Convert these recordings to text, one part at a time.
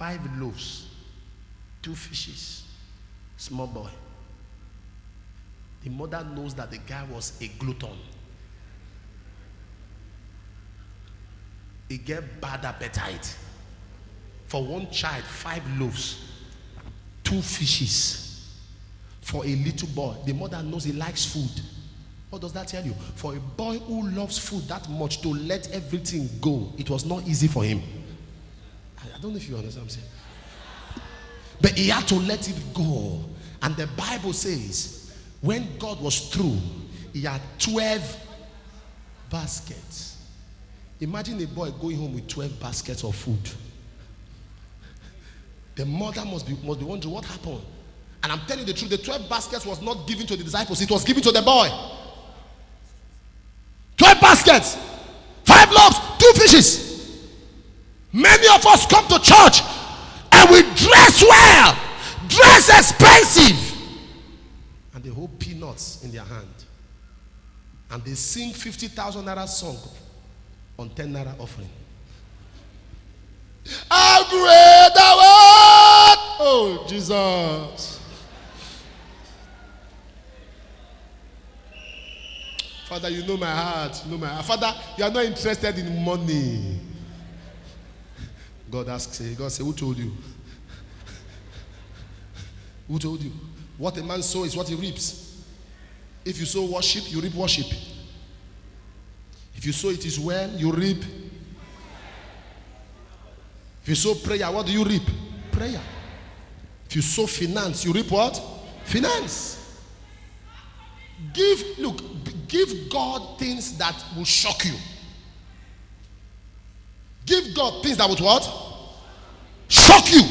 5 loaves, 2 fishes, small boy. The mother knows that the guy was a glutton. He get bad appetite. For one child, 5 loaves, 2 fishes. For a little boy, the mother knows he likes food. What does that tell you? For a boy who loves food that much, to let everything go, it was not easy for him. I don't know if you understand what I'm saying. But he had to let it go. And the Bible says, when God was through, he had 12 baskets. Imagine a boy going home with 12 baskets of food. The mother must be wondering what happened. And I'm telling you the truth, the 12 baskets was not given to the disciples, it was given to the boy. 12 baskets, 5 loaves, 2 fishes. Many of us come to church and we dress well, dress expensive, and they hold peanuts in their hand. And they sing 50,000 naira song on 10 naira offering. How great thou art! Oh, Jesus. Father, you know my heart. You know my heart. Father, you are not interested in money. God asks, God says, who told you? Who told you? What a man sows is what he reaps. If you sow worship, you reap worship. If you sow it is well, you reap. If you sow prayer, what do you reap? Prayer. If you sow finance, you reap what? Finance. Give God things that will shock you. Give God things that would what? Shock you.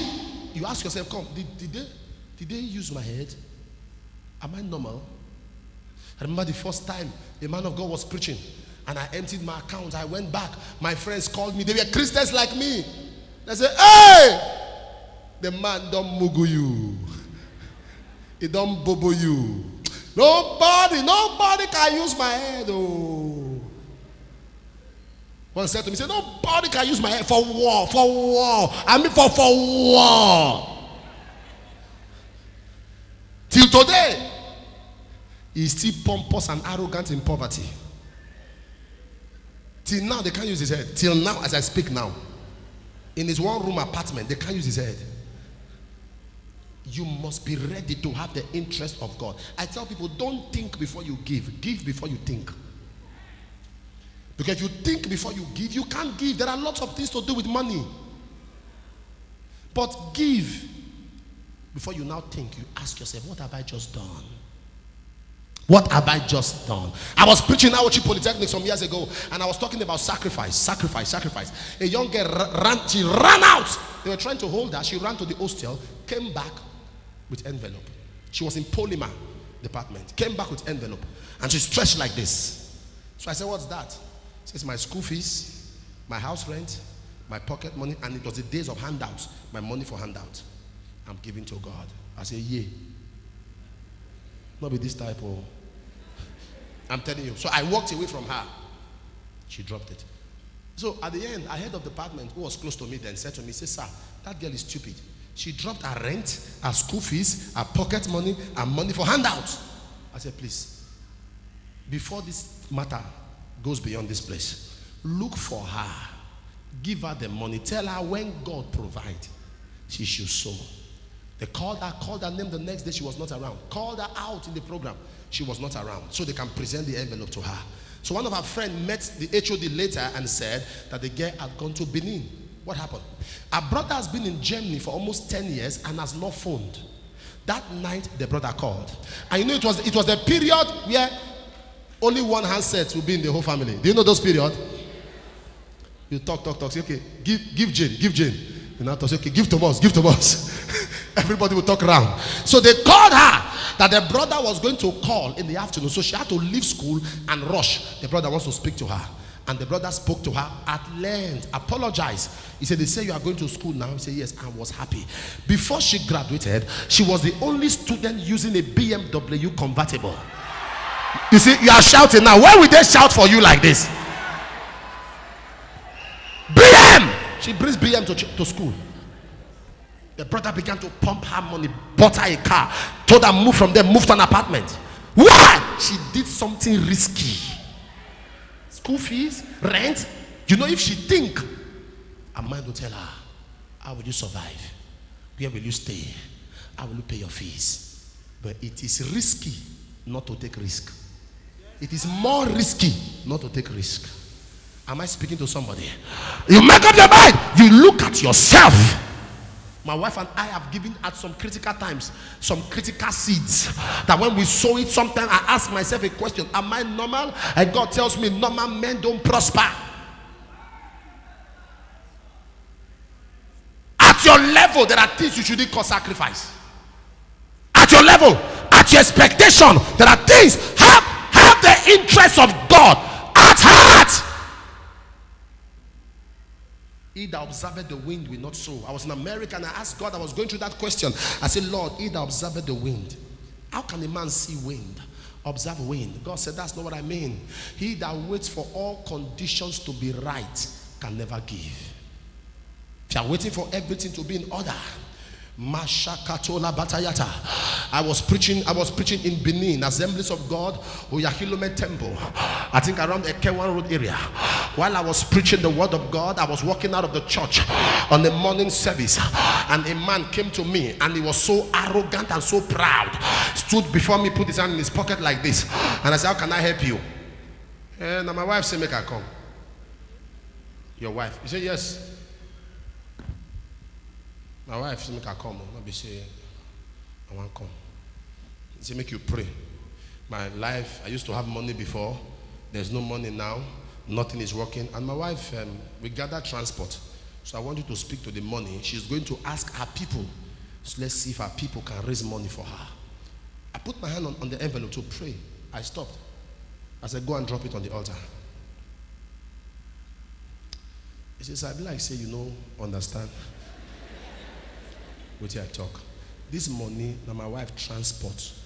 You ask yourself, come, did they use my head? Am I normal? I remember the first time a man of God was preaching and I emptied my account. I went back. My friends called me. They were Christians like me. They said, hey! The man don't mugu you. He don't bobo you. Nobody can use my head. Oh. One said to me, said, nobody can use my head for war. I mean for war. Till today, he's still pompous and arrogant in poverty. Till now, they can't use his head. Till now, as I speak now, in his 1-room apartment, they can't use his head. You must be ready to have the interest of God. I tell people, don't think before you give. Give before you think. Because if you think before you give, you can't give. There are lots of things to do with money. But give. Before you now think, you ask yourself, what have I just done? What have I just done? I was preaching Aochi Polytechnic some years ago, and I was talking about sacrifice. A young girl she ran out. They were trying to hold her. She ran to the hostel, came back with envelope. She was in polymer department. Came back with envelope, and she stretched like this. So I said, what's that? She says, my school fees, my house rent, my pocket money, and it was the days of handouts. My money for handout. I'm giving to God. I say, yeah. Not be this type of. I'm telling you. So I walked away from her. She dropped it. So at the end, a head of department who was close to me then said to me, say, sir, that girl is stupid. She dropped her rent, her school fees, her pocket money, and money for handouts. I said, please, before this matter goes beyond this place, look for her. Give her the money. Tell her when God provides, she should sow. They called her name the next day. She was not around. Called her out in the program. She was not around. So they can present the envelope to her. So one of her friends met the HOD later and said that the girl had gone to Benin. What happened? Her brother has been in Germany for almost 10 years and has not phoned. That night, the brother called. And you know, it was the period where only one handset will be in the whole family. Do you know those periods? You talk. Say, okay, give Jane. You know, say, okay, give Thomas. Everybody will talk around. So they called her that the brother was going to call in the afternoon. So she had to leave school and rush. The brother wants to speak to her. And the brother spoke to her at length, apologized. He said, they say you are going to school now. He said, yes, I was happy. Before she graduated, she was the only student using a BMW convertible. You see, you are shouting now. Why would they shout for you like this? BM! She brings BM to school. The brother began to pump her money, bought her a car, told her move from there, move to an apartment. Why? She did something risky. School fees, rent. You know, if she think, her mind will tell her, how will you survive? Where will you stay? How will you pay your fees? But it is risky not to take risk. It is more risky not to take risk. Am I speaking to somebody? You make up your mind. You look at yourself. My wife and I have given at some critical times some critical seeds that when we sow it, sometimes I ask myself a question: am I normal? And God tells me normal men don't prosper. At your level, there are things you shouldn't cause sacrifice. At your level, at your expectation, there are things. Have the interest of God at heart. He that observeth the wind will not sow. I was in America and I asked God, I was going through that question. I said, Lord, he that observeth the wind. How can a man see wind? Observe wind. God said, that's not what I mean. He that waits for all conditions to be right can never give. If you are waiting for everything to be in order, I was preaching in Benin, Assemblies of God, Oyahilome Temple, I think around the Kewan Road area. While I was preaching the word of God, I was walking out of the church on the morning service, and a man came to me, and he was so arrogant and so proud, stood before me, put his hand in his pocket like this, and I said, how can I help you? And my wife said, make her come. Your wife? He said, yes. My wife said, make her come. Not be say, I want to come. He said, make you pray. My life, I used to have money before. There's no money now. Nothing is working. And my wife, we gather transport. So I want you to speak to the money. She's going to ask her people. So let's see if our people can raise money for her. I put my hand on the envelope to pray. I stopped. I said, go and drop it on the altar. He says, I be like, say, you know, understand. Wait till I talk. This money, now my wife transports.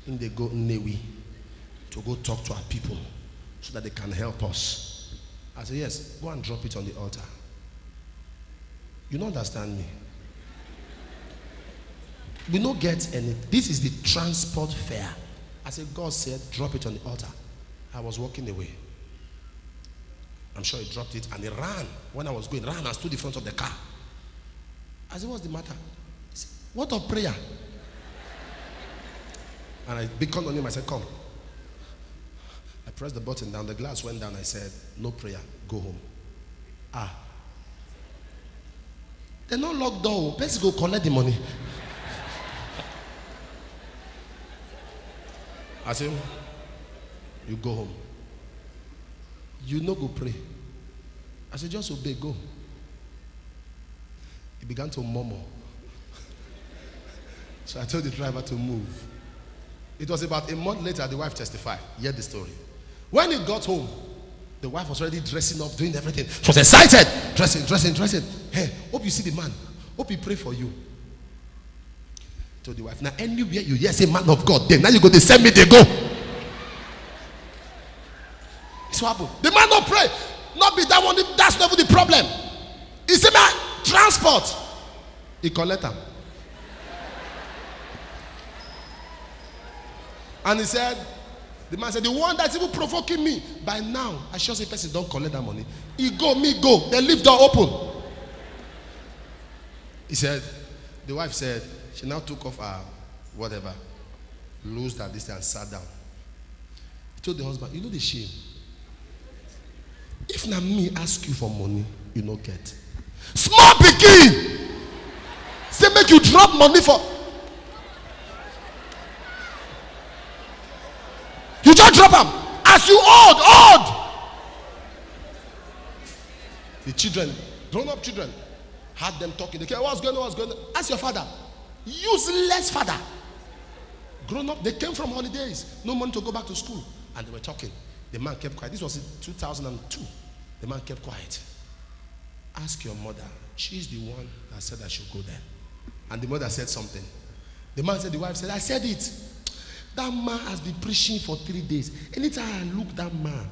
In they go Newi to go talk to our people so that they can help us. I said, yes, go and drop it on the altar. You don't understand me. We don't get any. This is the transport fare. I said, God said, drop it on the altar. I was walking away. I'm sure he dropped it and he ran. When I was going, ran and stood in front of the car. I said, what's the matter? He said, what of prayer? And I beckoned on him. I said, come. I pressed the button down. The glass went down. I said, no prayer. Go home. Ah. They're not locked door. Let's go collect the money. I said, you go home. You no go pray. I said, just obey, go. He began to murmur. So I told the driver to move. It was about a month later, the wife testified. Heard the story. When he got home, the wife was already dressing up, doing everything. She was excited. Dressing. Hey, hope you see the man. Hope he pray for you. Told the wife, now anywhere you hear say man of God, then now you go, they send me, they go. It's what happened. The man don't pray. Not be that one, that's not the problem. He said, man, transport. He collect them. And he said, the man said, the one that's even provoking me, by now, I sure say person don't collect that money. He go, me go. They leave door open. He said, the wife said, she now took off her whatever, loosed her this and sat down. He told the husband, you know the shame. If na me ask you for money, you no get. Small pikin! Say make you drop money for. You just drop them. As you old. The children, grown-up children, had them talking. They care, what's going on? Ask your father. Useless father. Grown up, they came from holidays. No money to go back to school. And they were talking. The man kept quiet. This was in 2002. The man kept quiet. Ask your mother. She's the one that said I should go there. And the mother said something. The man said, the wife said, I said it. That man has been preaching for 3 days. Anytime I look at that man,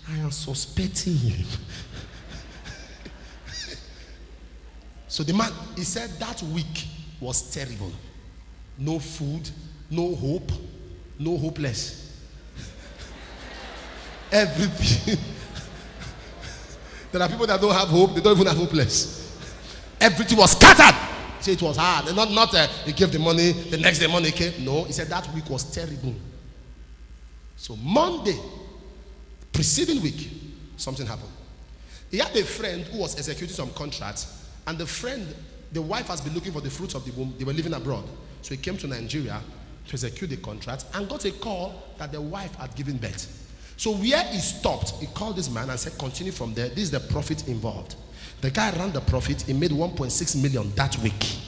I am suspecting him. So the man, he said that week was terrible. No food, no hope, no hopeless. Everything. There are people that don't have hope, they don't even have hopeless. Everything was scattered. He said it was hard. Not he gave the money, the next day money came. No, he said that week was terrible. So Monday, preceding week, something happened. He had a friend who was executing some contracts, and the friend, the wife has been looking for the fruits of the womb. They were living abroad. So he came to Nigeria to execute the contract and got a call that the wife had given birth. So where he stopped, he called this man and said, continue from there. This is the profit involved. The guy ran the profit. He made 1.6 million that week.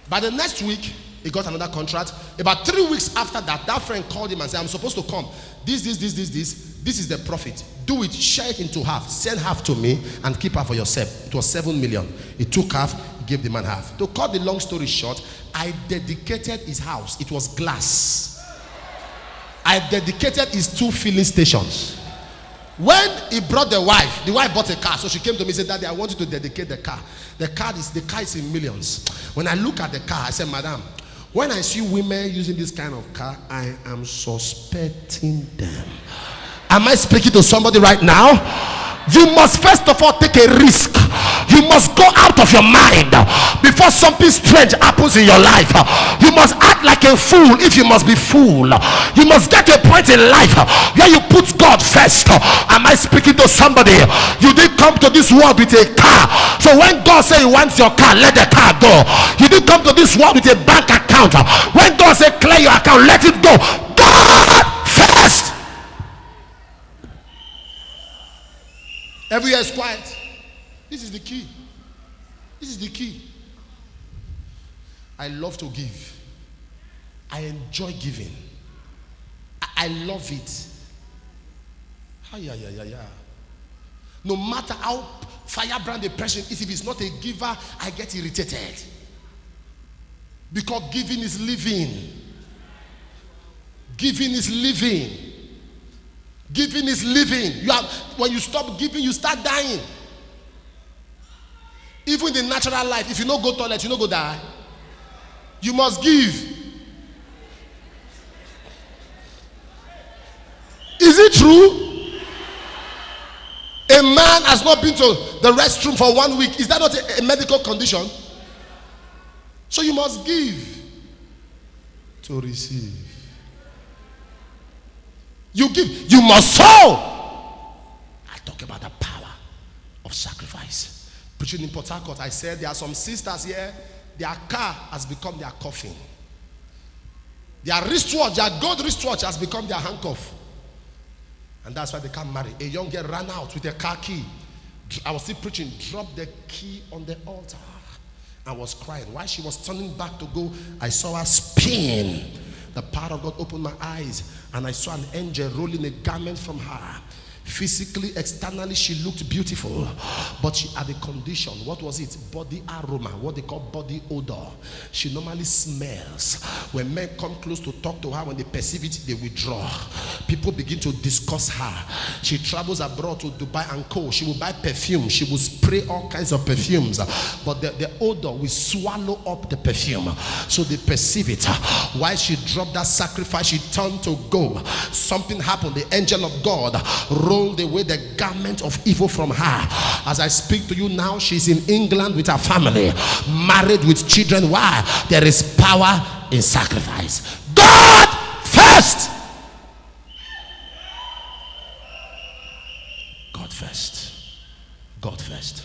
By the next week, he got another contract. About 3 weeks after that, that friend called him and said, I'm supposed to come. This is the profit. Do it, share it into half. Send half to me and keep half for yourself. It was 7 million. He took half, he gave the man half. To cut the long story short, I dedicated his house. It was glass. I dedicated his 2 filling stations. When he brought the wife bought a car. So she came to me and said, Daddy, I want you to dedicate the car. The car is in millions. When I look at the car, I said, Madam, when I see women using this kind of car, I am suspecting them. Am I speaking to somebody right now? You must first of all take a risk. You must go out of your mind before something strange happens in your life. You must act like a fool if you must be fool. You must get to a point in life where you put God first. Am I speaking to somebody? You didn't come to this world with a car. So when God says he wants your car, let the car go. You didn't come to this world with a bank account. When God says clear your account, let it go. God first. Everywhere is quiet. This is the key. This is the key. I love to give. I enjoy giving. I love it. No matter how firebrand a person is, if he's not a giver, I get irritated. Because giving is living. Giving is living. Giving is living. When you stop giving, you start dying. Even in the natural life, if you don't go toilet, you don't go die. You must give. Is it true? A man has not been to the restroom for 1 week. Is that not a medical condition? So you must give to receive. You give, you must sow. I talk about the power of sacrifice. Preaching in Port Harcourt, I said there are some sisters here, their car has become their coffin. Their wristwatch, their gold wristwatch has become their handcuff. And that's why they can't marry. A young girl ran out with a car key. I was still preaching, dropped the key on the altar. I was crying. While she was turning back to go, I saw her spin. The power of God opened my eyes, and I saw an angel rolling a garment from her. Physically, externally, she looked beautiful, but she had a condition. What was it? Body aroma, what they call body odor. She normally smells. When men come close to talk to her, when they perceive it, they withdraw. People begin to discuss her. She travels abroad to Dubai and Co. She will buy perfume. She will spray all kinds of perfumes, but the odor will swallow up the perfume. So they perceive it. While she dropped that sacrifice, she turned to go. Something happened. The angel of God rolled away the garment of evil from her. As I speak to you now, she's in England with her family, married with children. Why? There is power in sacrifice. God first. God first. God first.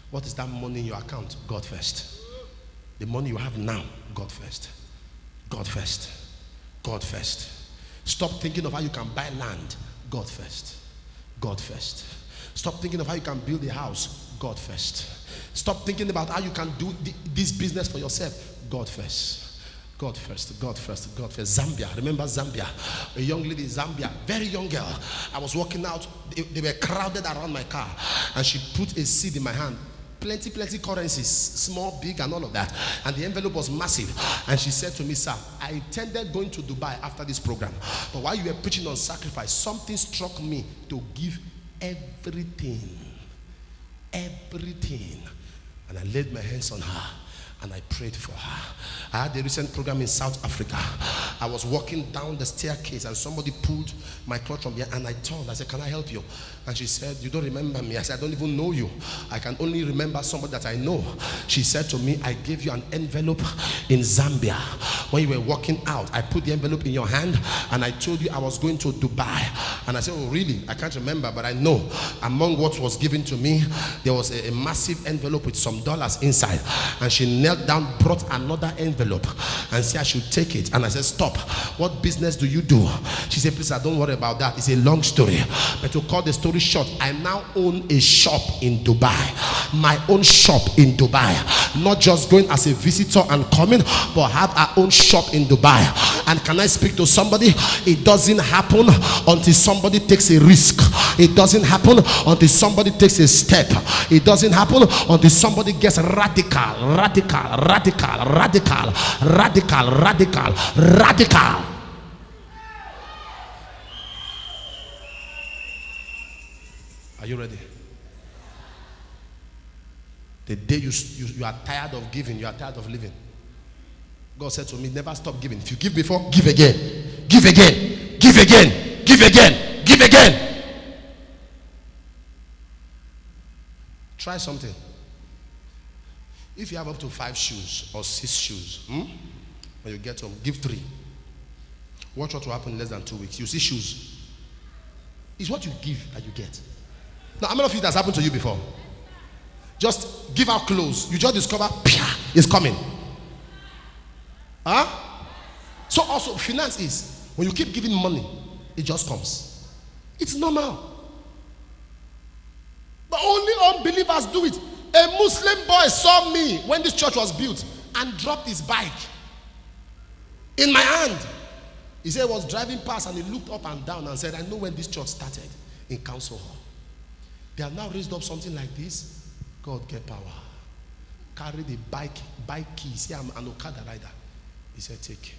What is that money in your account? God first. The money you have now, God first. God first. God first. Stop thinking of how you can buy land. God first. God first. Stop thinking of how you can build a house. God first. Stop thinking about how you can do this business for yourself. God first. God first. God first. God first. Zambia. Remember Zambia? A young lady in Zambia. Very young girl. I was walking out. They were crowded around my car. And she put a seed in my hand. Plenty currencies, small, big, and all of that. And the envelope was massive. And she said to me, sir, I intended going to Dubai after this program. But while you were preaching on sacrifice, something struck me to give everything. Everything. And I laid my hands on her and I prayed for her. I had a recent program in South Africa. I was walking down the staircase and somebody pulled my cloth from behind, and I turned. I said, can I help you? And she said, you don't remember me? I said, I don't even know you. I can only remember somebody that I know. She said to me, I gave you an envelope in Zambia. When you were walking out, I put the envelope in your hand and I told you I was going to Dubai. And I said, oh really? I can't remember, but I know among what was given to me, there was a massive envelope with some dollars inside. And she knelt down, brought another envelope and said I should take it. And I said, stop. What business do you do? She said, please, don't worry about that. It's a long story. But to cut the story short, I now own a shop in Dubai. My own shop in Dubai. Not just going as a visitor and coming, but have our own shop in Dubai. And can I speak to somebody? It doesn't happen until somebody takes a risk. It doesn't happen until somebody takes a step. It doesn't happen until somebody gets radical. Are you ready? The day you are tired of giving, you are tired of living. God said to me, never stop giving. If you give before, give again. Give again. Give again. Give again. Give again. Try something. If you have up to 5 shoes or 6 shoes, when you get home, give 3. Watch what will happen in less than 2 weeks. You see shoes. It's what you give that you get. Now, how many of you that's happened to you before? Just give out clothes. You just discover, it's coming. Huh? So also, finance is, when you keep giving money, it just comes. It's normal. But only unbelievers do it. A Muslim boy saw me when this church was built and dropped his bike in my hand. He said he was driving past and he looked up and down and said, I know when this church started in Council Hall. They have now raised up something like this. God get power. Carry the bike key. Say, I'm an Okada rider. He said, take.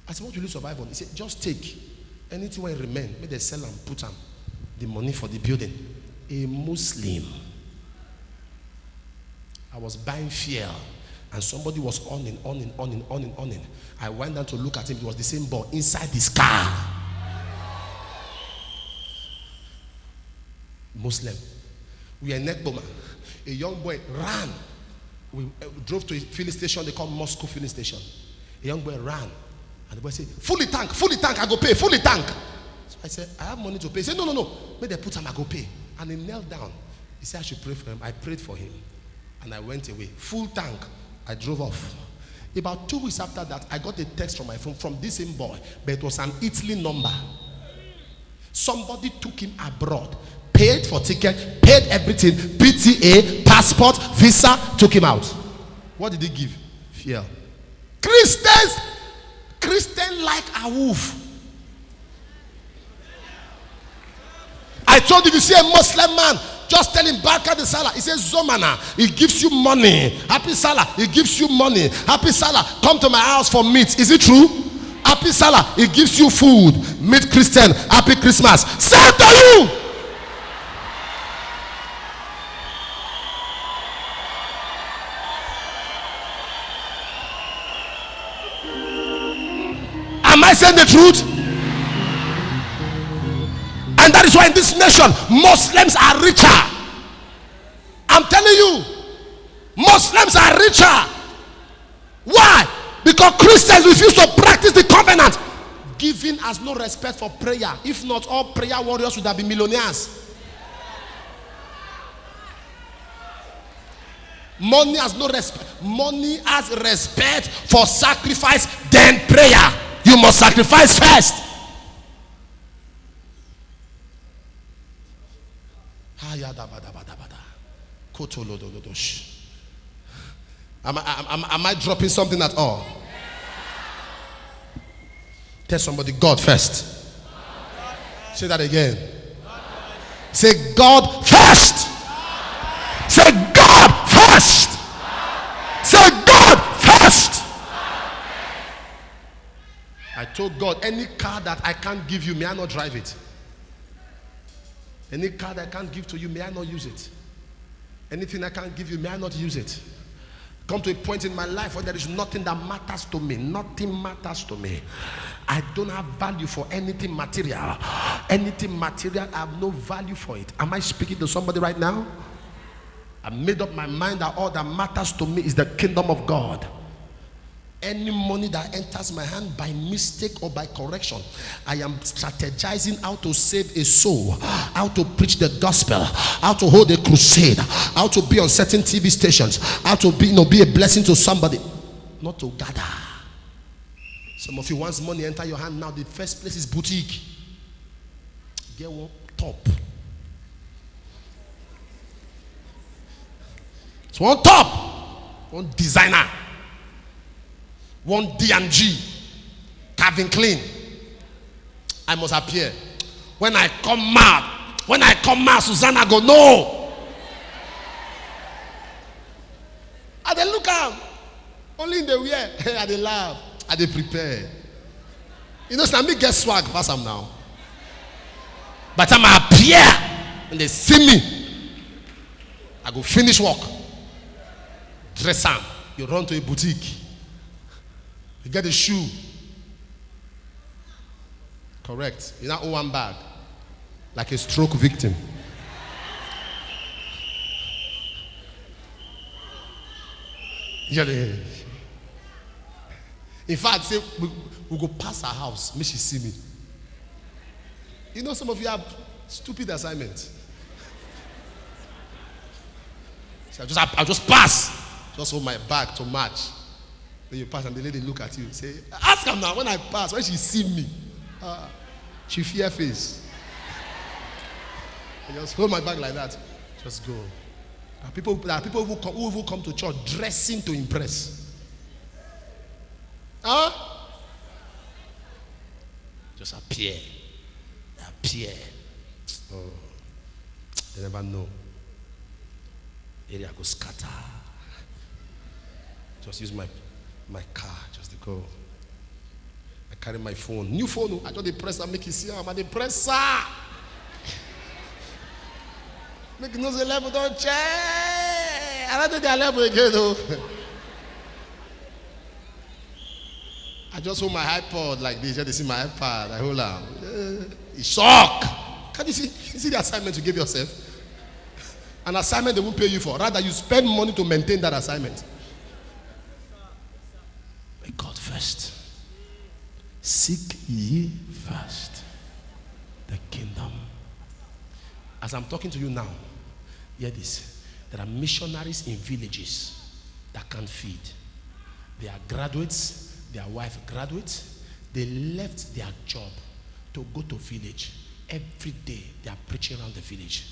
I said, what will you survive on? He said, just take. Anything will remain. May they sell and put the money for the building. A Muslim. I was buying fuel and somebody was on. I went down to look at him. It was the same boy inside this car. Muslim. We are in Nekboma. A young boy ran. We drove to a filling station they call Moscow filling station. A young boy ran. And the boy said, fully tank, I go pay, fully tank. So I said, I have money to pay. He said, no. May they put him, I go pay. And he knelt down. He said, I should pray for him. I prayed for him. And I went away. Full tank. I drove off. About 2 weeks after that, I got a text from my phone from this same boy. But it was an Italy number. Somebody took him abroad. Paid for ticket, paid everything, PTA, passport, visa, took him out. What did he give? Fear. Christians like a wolf. I told you, if you see a Muslim man, just tell him Barka the Salah. He says Zomana, he gives you money. Happy Salah, he gives you money. Happy Salah, come to my house for meat. Is it true? Happy Salah, he gives you food. Meet Christian, happy Christmas. Say to you. Am I saying the truth? And that is why in this nation, Muslims are richer. I'm telling you, Muslims are richer. Why? Because Christians refuse to practice the covenant. Giving has no respect for prayer. If not, all prayer warriors would have been millionaires. Money has no respect. Money has respect for sacrifice, then prayer. You must sacrifice first. Am I dropping something at all? Tell somebody, God first. Say that again. Say God first. Say God first. Say God first. I told God, any car that I can't give you, may I not drive it. Any car that I can't give to you, may I not use it. Anything I can't give you, may I not use it? Come to a point in my life where there is nothing that matters to me. Nothing matters to me. I don't have value for anything material. Anything material, I have no value for it. Am I speaking to somebody right now? I made up my mind that all that matters to me is the kingdom of God. Any money that enters my hand by mistake or by correction, I am strategizing how to save a soul, how to preach the gospel, how to hold a crusade, how to be on certain TV stations, how to be a blessing to somebody, not to gather. Some of you, once money enter your hand now, the first place is boutique. Get one top. It's one top, one designer. One D&G, Calvin Klein. I must appear. When I come out, Susanna go, no. And they look out. Only in the wear. And they laugh. And they prepare. You know, so me get swag pass them now. By the time I appear, and they see me, I go finish work. Dress am. You run to a boutique. You get a shoe. Correct. You not own one bag. Like a stroke victim. In fact, say we go past her house, make she see me. You know, some of you have stupid assignments. So I just pass. Just hold my bag to match. When you pass and the lady look at you, say, ask her now. When I pass, when she see me, she fear face. I just hold my bag like that. Just go. There are people who will come to church dressing to impress. Just appear. Appear. Oh, they never know. Area go scatter. Just use my car just to go. I carry my phone. New phone. I just press and make it see. I'm at the presser. Make it know the level don't change. I don't do their level again though. I just hold my iPod like this. Just see my iPad. I hold on. It's shock. Can you see the assignment you give yourself? An assignment they won't pay you for. Rather, you spend money to maintain that assignment. God first. Seek ye first the kingdom. As I'm talking to you now, hear this. There are missionaries in villages that can't feed. They are graduates, their wife graduates. They left their job to go to village. Every day they are preaching around the village,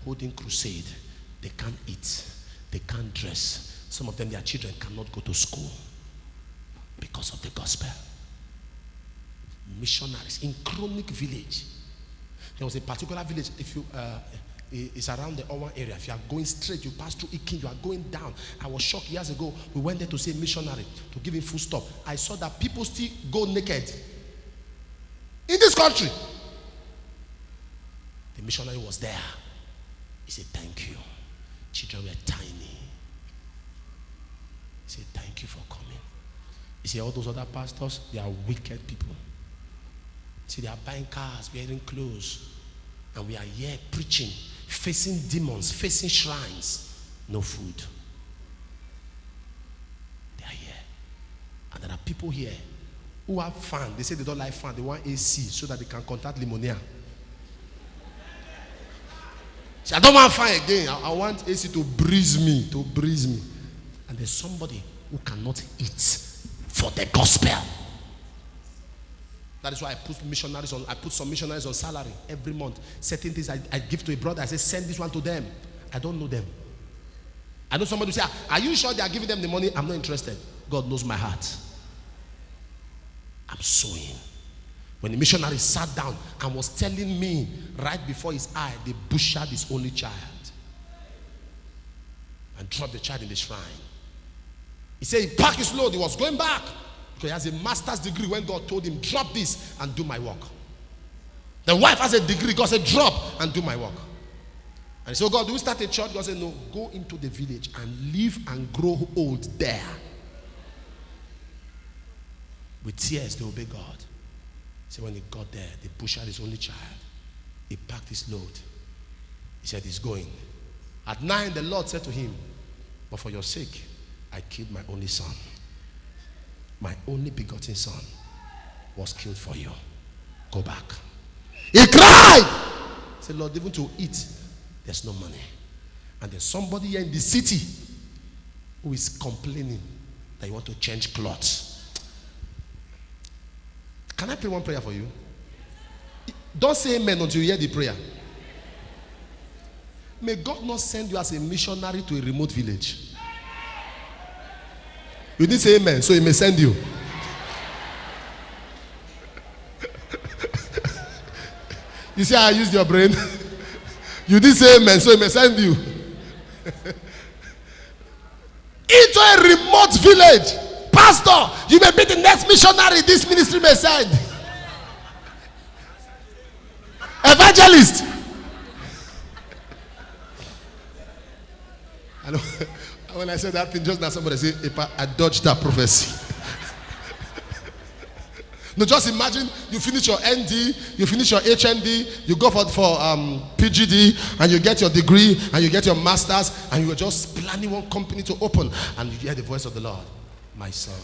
holding crusade. They can't eat. They can't dress. Some of them, their children cannot go to school. Because of the gospel. Missionaries in chronic village. There was a particular village. If you it's around the Owan area. If you are going straight, you pass through Ikin, you are going down. I was shocked years ago. We went there to see a missionary to give him food stop. I saw that people still go naked in this country. The missionary was there. He said, "Thank you." Children were tiny. He said, "Thank you for coming." You see, all those other pastors, they are wicked people. See, they are buying cars, wearing clothes. And we are here preaching, facing demons, facing shrines. No food. They are here. And there are people here who have fan. They say they don't like fan. They want AC so that they can contact pneumonia. See, I don't want fan again. I want AC to breeze me. And there's somebody who cannot eat for the gospel. That is why I put some missionaries on salary every month. Certain things I give to a brother. I say, send this one to them. I don't know them. I know somebody who say, are you sure they are giving them the money? I'm not interested. God knows my heart. I'm sowing. When the missionary sat down and was telling me right before his eye, they butchered his only child and dropped the child in the shrine. He said he packed his load. He was going back because he has a master's degree. When God told him, drop this and do my work. The wife has a degree. God said, drop and do my work. And he said, oh God, do we start a church? God said, no, go into the village and live and grow old there. With tears, they obey God. So when he got there, they pushed out his only child. He packed his load. He said, he's going. At 9, the Lord said to him, but for your sake, I killed my only son. My only begotten son was killed for you. Go back. He cried. He said, Lord, even to eat, there's no money. And there's somebody here in the city who is complaining that you want to change clothes. Can I pray one prayer for you? Don't say amen until you hear the prayer. May God not send you as a missionary to a remote village. You didn't say amen, so he may send you. You see how I used your brain? You didn't say amen, so he may send you. Into a remote village. Pastor, you may be the next missionary this ministry may send. Evangelist. I know, when I said that thing just now, somebody said, I dodged that prophecy. No, just imagine you finish your ND, you finish your HND, you go for PGD, and you get your degree, and you get your master's, and you are just planning one company to open, and you hear the voice of the Lord. My son,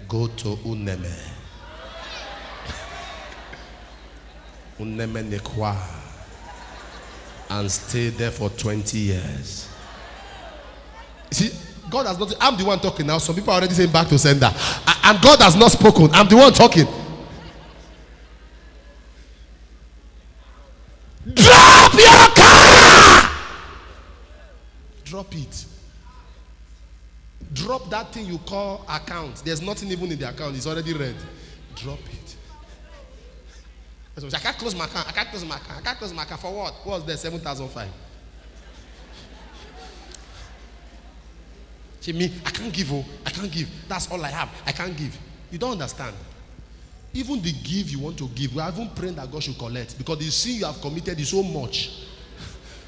go to Uneme. Uneme Nekwa. And stay there for 20 years. See, God has not, I'm the one talking now. Some people are already saying back to sender. And God has not spoken. I'm the one talking. Drop your car! Drop it. Drop that thing you call account. There's nothing even in the account. It's already red. Drop it. I can't close my account. I can't close my account. I can't close my account. For what? What was there? 7,005. See me, I can't give. Oh, I can't give. That's all I have. I can't give. You don't understand. Even the give you want to give, we are even praying that God should collect, because the sin you have committed is so much.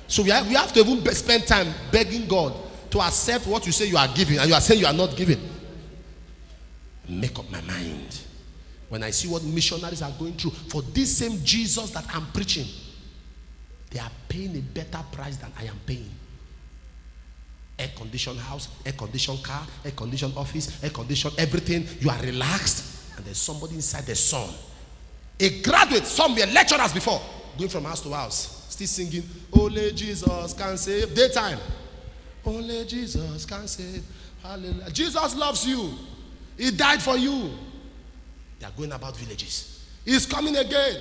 So we have to even spend time begging God to accept what you say you are giving, and you are saying you are not giving. Make up my mind. When I see what missionaries are going through for this same Jesus that I'm preaching, they are paying a better price than I am paying. Air-conditioned house, air-conditioned car, air-conditioned office, air-conditioned everything. You are relaxed, and there's somebody inside the sun. A graduate, some were lecturers before, going from house to house, still singing, only Jesus can save. Daytime. Only Jesus can save. Hallelujah. Jesus loves you. He died for you. They are going about villages. He's coming again.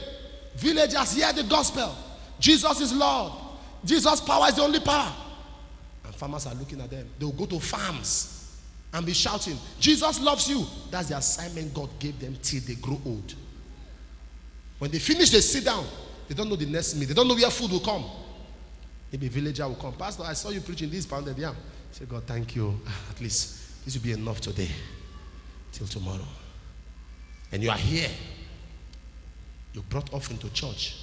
Villagers hear the gospel. Jesus is Lord. Jesus' power is the only power. And farmers are looking at them. They will go to farms and be shouting, Jesus loves you. That's the assignment God gave them till they grow old. When they finish, they sit down. They don't know the next meal. They don't know where food will come. Maybe a villager will come. Pastor, I saw you preaching this pounded yam. I said, God, thank you. At least this will be enough today. Till tomorrow. And you are here. You brought offering to church.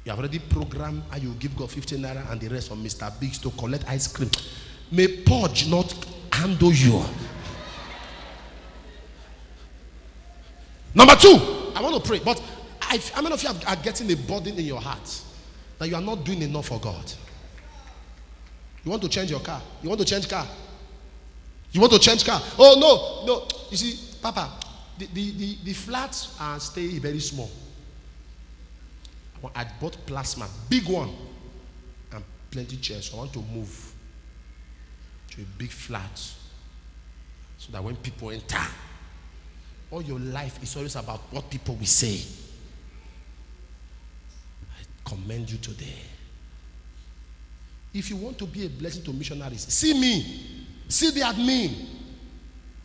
You have already programmed how you give God 15 naira and the rest from Mr. Biggs to collect ice cream. May purge not handle you. Number 2, I want to pray. But how many of you are getting a burden in your heart that you are not doing enough for God? You want to change your car. You want to change car. You want to change car. Oh, no. You see, Papa, the flats are staying very small. I bought plasma, big one, and plenty chairs. So I want to move to a big flat so that when people enter, all your life is always about what people will say. I commend you today. If you want to be a blessing to missionaries, see me, see the admin.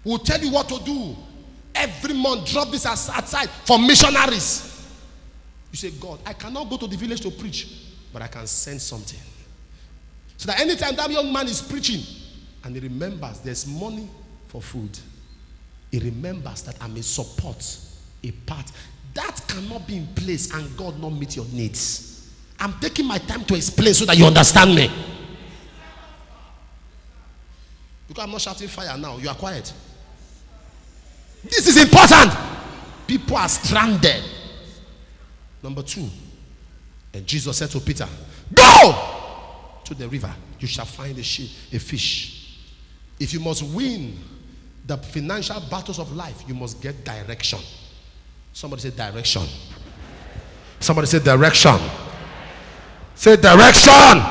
We'll tell you what to do. Every month, drop this aside for missionaries. You say, God, I cannot go to the village to preach, but I can send something. So that anytime that young man is preaching, and he remembers there's money for food, he remembers that I may support a part. That cannot be in place and God not meet your needs. I'm taking my time to explain so that you understand me. Because I'm not shouting fire now. You are quiet. This is important. People are stranded. Number 2. And Jesus said to Peter, go to the river. You shall find a fish. If you must win the financial battles of life, you must get direction. Somebody say direction. Somebody say direction. Say direction.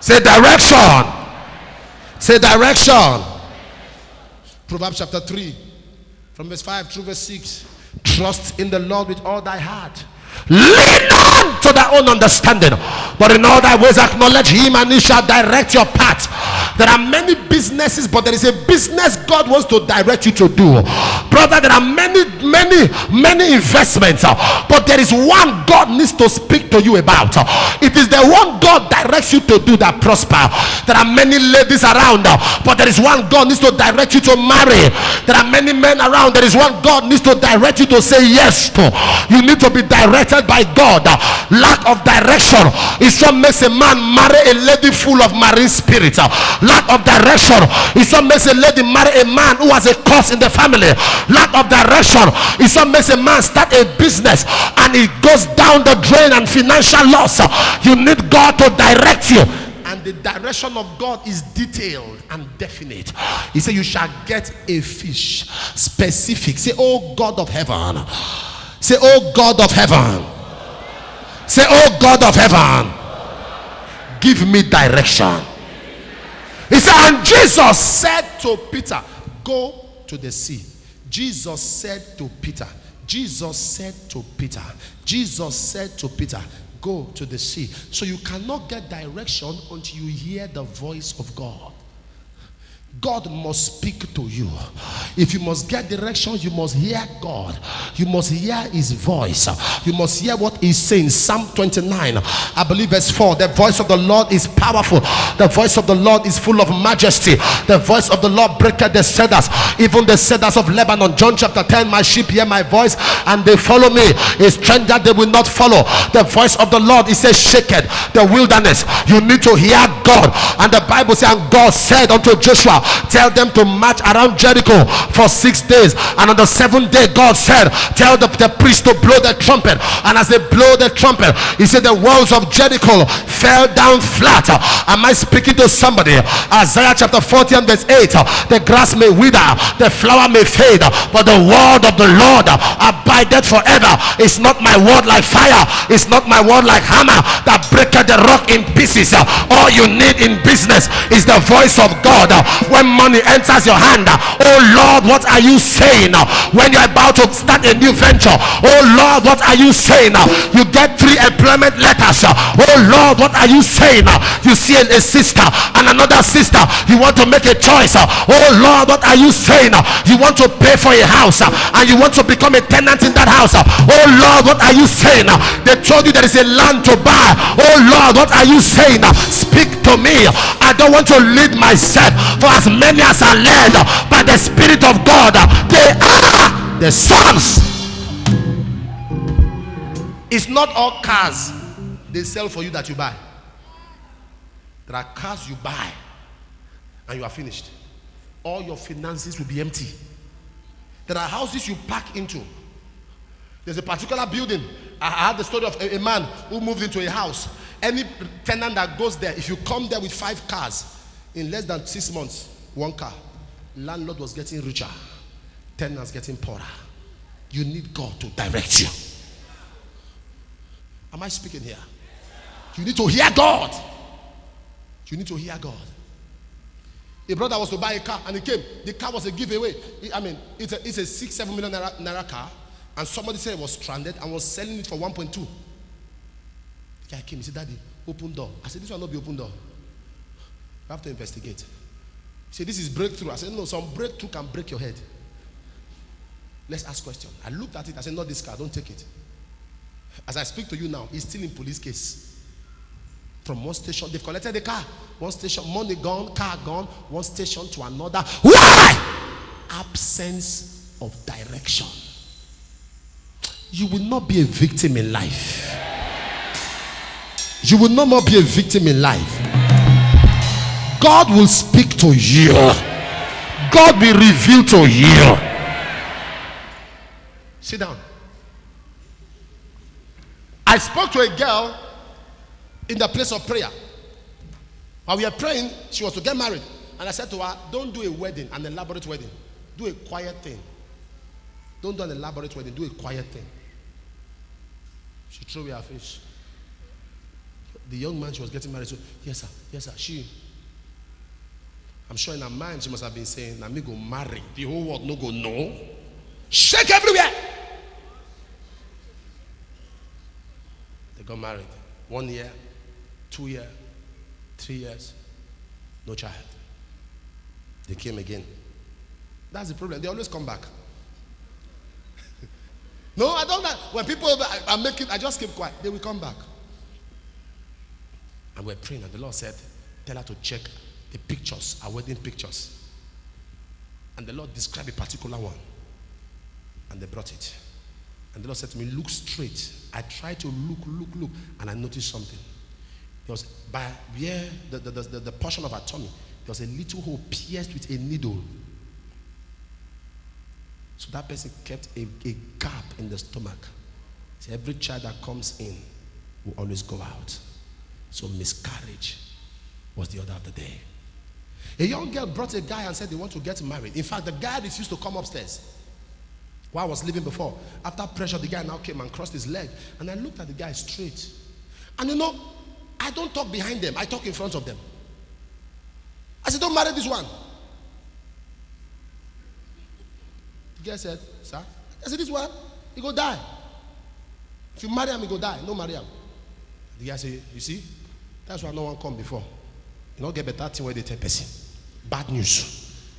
Say direction. Say direction. Proverbs chapter 3, from verse 5 through verse 6. Trust in the Lord with all thy heart. Lean not to thy own understanding, but in all thy ways acknowledge him, and he shall direct your path. There are many businesses, but there is a business God wants to direct you to do. Brother, there are many investments, but there is one God needs to speak to you about. It is the one God directs you to do that prosper. There are many ladies around, but there is one God needs to direct you to marry. There are many men around. There is one God needs to direct you to say yes to. You need to be directed by God. Lack of direction is what makes a man marry a lady full of marine spirit. Lack of direction is what makes a lady marry a man who has a curse in the family. Lack of direction is what makes a man start a business and it goes down the drain and financial loss. You need God to direct you, and the direction of God is detailed and definite. He said you shall get a fish. Specific. Say, oh God of heaven. Say, oh God of heaven. Say, oh God of heaven, give me direction. He said, and Jesus said to Peter, go to the sea. Jesus said to Peter, Jesus said to Peter, Jesus said to Peter, go to the sea. So you cannot get direction until you hear the voice of God. God must speak to you. If you must get direction, you must hear God. You must hear his voice. You must hear what he's saying. Psalm 29, I believe verse 4. The voice of the Lord is powerful. The voice of the Lord is full of majesty. The voice of the Lord breaketh the cedars, even the cedars of Lebanon. John chapter 10, my sheep hear my voice and they follow me. A stranger they will not follow. The voice of the Lord, it says, shaketh the wilderness. You need to hear God. And the Bible says, and God said unto Joshua, tell them to march around Jericho for 6 days, and on the 7th day God said, tell the priest to blow the trumpet. And as they blow the trumpet, he said the walls of Jericho fell down flat. Am I speaking to somebody? Isaiah chapter 40 and verse 8. The grass may wither, the flower may fade, but the word of the Lord abideth forever. It's not my word like fire, it's not my word like hammer that breaketh the rock in pieces. All you need in business is the voice of God. When money enters your hand, oh Lord, what are you saying? When you're about to start a new venture, oh Lord, what are you saying? You get 3 employment letters, oh Lord, what are you saying? You see a sister and another sister, you want to make a choice, oh Lord, what are you saying? You want to pay for a house and you want to become a tenant in that house, oh Lord, what are you saying? They told you there is a land to buy, oh Lord, what are you saying? Speak to me. I don't want to lead myself, for as many as are led by the Spirit of God, they are the sons. It's not all cars they sell for you that you buy. There are cars you buy and you are finished. All your finances will be empty. There are houses you pack into. There's a particular building. I heard the story of a man who moved into a house. Any tenant that goes there, if you come there with 5 cars, in less than 6 months, 1 car, landlord was getting richer, tenants getting poorer. You need God to direct you. Am I speaking here? You need to hear God. You need to hear God. A brother was to buy a car and he came. The car was a giveaway. It's a 6-7 million naira car, and somebody said it was stranded and was selling it for 1.2. The guy came. He said, Daddy, open door. I said, this will not be open door. You have to investigate. He said, this is breakthrough. I said, no, some breakthrough can break your head. Let's ask questions. I looked at it. I said, not this car. Don't take it. As I speak to you now, he's still in police case. From one station, they've collected the car. One station, money gone, car gone. One station to another. Why? Absence of direction. You will not be a victim in life. You will no more be a victim in life. God will speak to you. God will reveal to you. Sit down. I spoke to a girl in the place of prayer. While we were praying, she was to get married. And I said to her, don't do a wedding, an elaborate wedding. Do a quiet thing. Don't do an elaborate wedding. Do a quiet thing. She threw away her face. The young man she was getting married to, yes sir, yes sir. I'm sure in her mind she must have been saying, "Na me go marry. The whole world no go know. Shake everywhere." They got married. 1 year, 2 years, 3 years, no child. They came again. That's the problem. They always come back. No, I don't know. When people are making, I just keep quiet. They will come back. And we're praying, and the Lord said, tell her to check the pictures, our wedding pictures. And the Lord described a particular one. And they brought it. And the Lord said to me, look straight. I tried to look, and I noticed something. There was, by where the portion of her tummy, there was a little hole pierced with a needle. So that person kept a gap in the stomach. So every child that comes in will always go out. So miscarriage was the order of the day. A young girl brought a guy and said they want to get married. In fact, the guy refused to come upstairs. While I was leaving before, after pressure, the guy now came and crossed his leg. And I looked at the guy straight. And you know, I don't talk behind them. I talk in front of them. I said, don't marry this one. The guy said, sir? I said, this one, he go die. If you marry him, he go die. No marry him. The guy said, you see, that's why no one come before. You don't get better thing where they tell person. Bad news.